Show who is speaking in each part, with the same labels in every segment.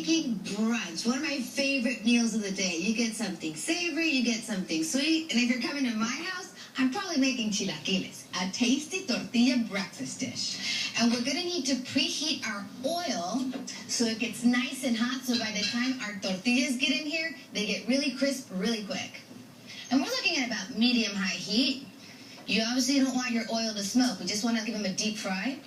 Speaker 1: making brunch, one of my favorite meals of the day. You get something savory, you get something sweet, and if you're coming to my house, I'm probably making chilaquiles, a tasty tortilla breakfast dish. And we're going to need to preheat our oil so it gets nice and hot, so by the time our tortillas get in here, they get really crisp really quick. And we're looking at about medium-high heat. You obviously don't want your oil to smoke. We just want to give them a deep fry.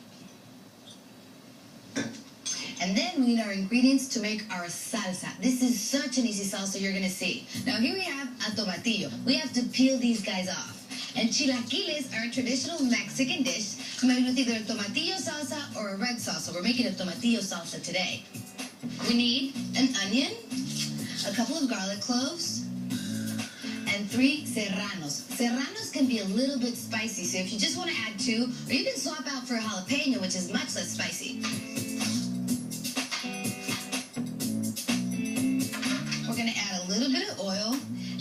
Speaker 1: And then we need our ingredients to make our salsa. This is such an easy salsa you're going to see. Now here we have a tomatillo. We have to peel these guys off. And chilaquiles are a traditional Mexican dish made with either a tomatillo salsa or a red salsa. We're making a tomatillo salsa today. We need an onion, a couple of garlic cloves, and 3 serranos. Serranos can be a little bit spicy, so if you just want to add 2, or you can swap out for a jalapeno, which is much less spicy. We're going to add a little bit of oil,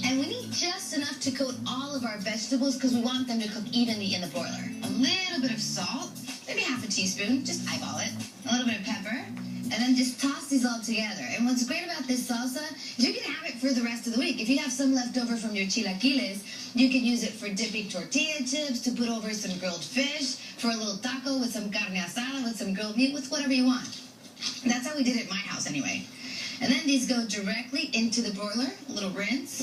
Speaker 1: and we need just enough to coat all of our vegetables because we want them to cook evenly in the broiler. A little bit of salt, maybe half a teaspoon, just eyeball it. A little bit of pepper, and then just toss these all together. And what's great about this salsa is you can have it for the rest of the week. If you have some left over from your chilaquiles, you can use it for dipping tortilla chips, to put over some grilled fish, for a little taco with some carne asada, with some grilled meat, with whatever you want. And that's how we did it at my house anyway. And then these go directly into the broiler, a little rinse.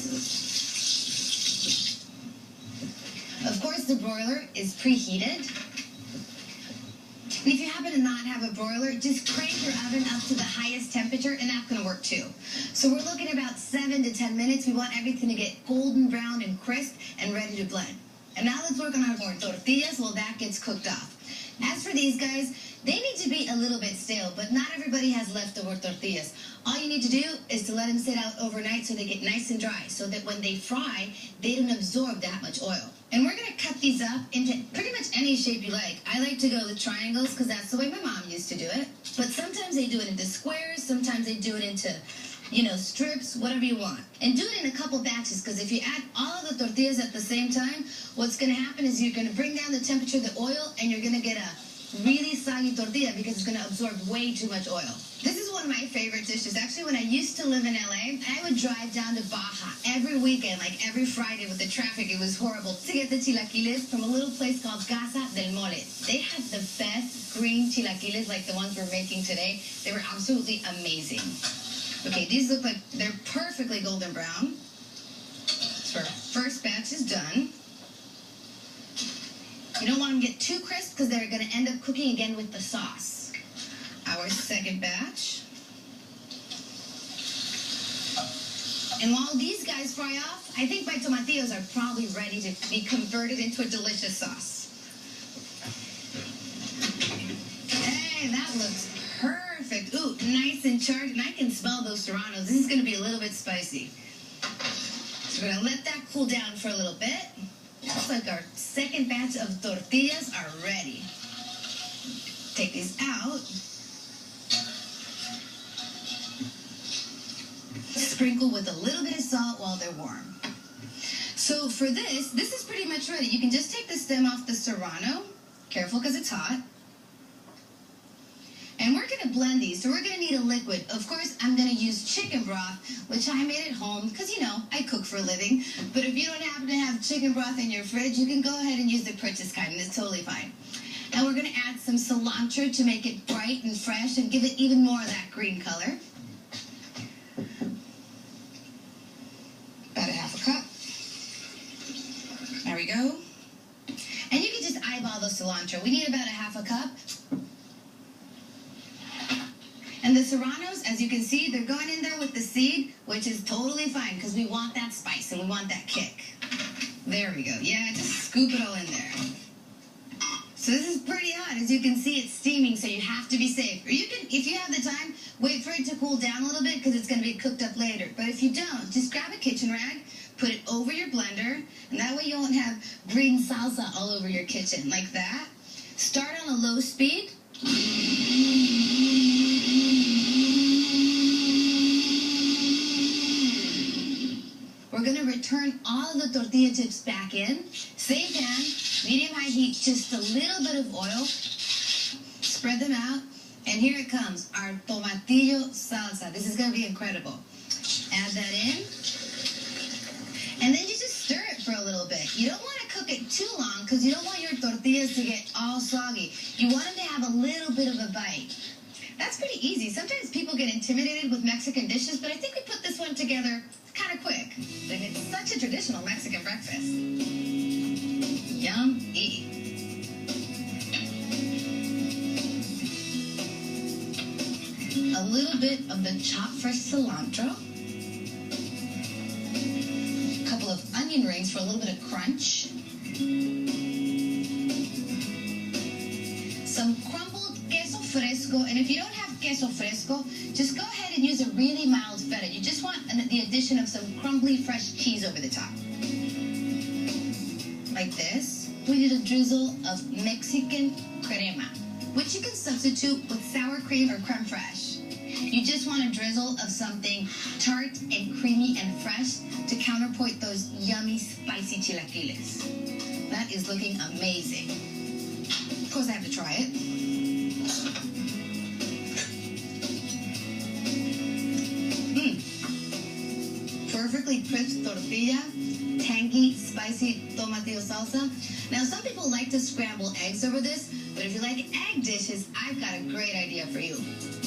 Speaker 1: Of course, the broiler is preheated. And if you happen to not have a broiler, just crank your oven up to the highest temperature, and that's going to work too. So we're looking at about 7 to 10 minutes. We want everything to get golden brown and crisp and ready to blend. And now let's work on our tortillas while that gets cooked off. As for these guys, they need to be a little bit stale, but not everybody has leftover tortillas. All you need to do is to let them sit out overnight so they get nice and dry, so that when they fry, they don't absorb that much oil. And we're going to cut these up into pretty much any shape you like. I like to go with triangles because that's the way my mom used to do it. But sometimes they do it into squares, sometimes they do it into, strips, whatever you want. And do it in a couple batches, because if you add all of the tortillas at the same time, what's going to happen is you're going to bring down the temperature of the oil, and you're going to get a really soggy tortilla because it's going to absorb way too much oil. This is one of my favorite dishes. Actually, when I used to live in LA, I would drive down to Baja every weekend, like every Friday with the traffic. It was horrible to get the chilaquiles from a little place called Casa del Mole. They had the best green chilaquiles like the ones we're making today. They were absolutely amazing. Okay, these look like they're perfectly golden brown. So our first batch is done. You don't want them to get too crisp because they're going to end up cooking again with the sauce. Our second batch. And while these guys fry off, I think my tomatillos are probably ready to be converted into a delicious sauce. Hey, that looks perfect. Ooh, nice and charged. And I can smell those serranos. This is going to be a little bit spicy. So we're going to let that cool down for a little bit. Looks like our second batch of tortillas are ready. Take these out. Sprinkle with a little bit of salt while they're warm. So for this is pretty much ready. You can just take the stem off the serrano. Careful because it's hot. And we're going to blend these, so we're going to need a liquid. Of course, I'm going to use chicken broth, which I made at home, because, I cook for a living. But if you don't happen to have chicken broth in your fridge, you can go ahead and use the purchase kind, and it's totally fine. And we're going to add some cilantro to make it bright and fresh and give it even more of that green color. About a half a cup. There we go. And you can just eyeball the cilantro. We need about a half a cup. And the serranos, as you can see, they're going in there with the seed, which is totally fine because we want that spice and we want that kick. There we go. Yeah, just scoop it all in there. So this is pretty hot. As you can see, it's steaming, so you have to be safe. Or you can, if you have the time, wait for it to cool down a little bit because it's going to be cooked up later. But if you don't, just grab a kitchen rag, put it over your blender, and that way you won't have green salsa all over your kitchen like that. Start on a low speed. We're going to return all of the tortilla chips back in. Same pan, medium-high heat, just a little bit of oil. Spread them out. And here it comes, our tomatillo salsa. This is going to be incredible. Add that in. And then you just stir it for a little bit. You don't want to cook it too long because you don't want your tortillas to get all soggy. You want them to have a little bit of a bite. That's pretty easy. Sometimes people get intimidated with Mexican dishes, but I think we put this one together kind of quick. And it's such a traditional Mexican breakfast. Yum-y. A little bit of the chopped fresh cilantro. A couple of onion rings for a little bit of crunch. Some crumbled queso fresco, and if you don't have queso fresco, just go ahead and use a really mild feta. You just want the addition of some crumbly fresh cheese over the top. Like this. We need a drizzle of Mexican crema, which you can substitute with sour cream or creme fraiche. You just want a drizzle of something tart and creamy and fresh to counterpoint those yummy, spicy chilaquiles. That is looking amazing. Of course, I have to try it. Perfectly crisp tortilla, tangy, spicy tomatillo salsa. Now, some people like to scramble eggs over this, but if you like egg dishes, I've got a great idea for you.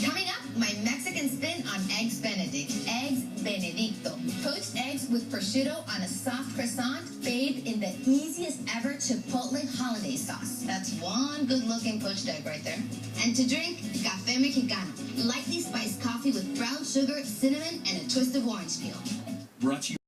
Speaker 1: Coming up, my Mexican spin on Eggs Benedict. Eggs Benedicto. Poached eggs with prosciutto on a soft croissant, bathed in the easiest ever Chipotle holiday sauce. That's one good-looking poached egg right there. And to drink, Café Mexicano. Lightly spiced coffee with brown sugar, cinnamon, and a twist of orange peel.
Speaker 2: Brought to you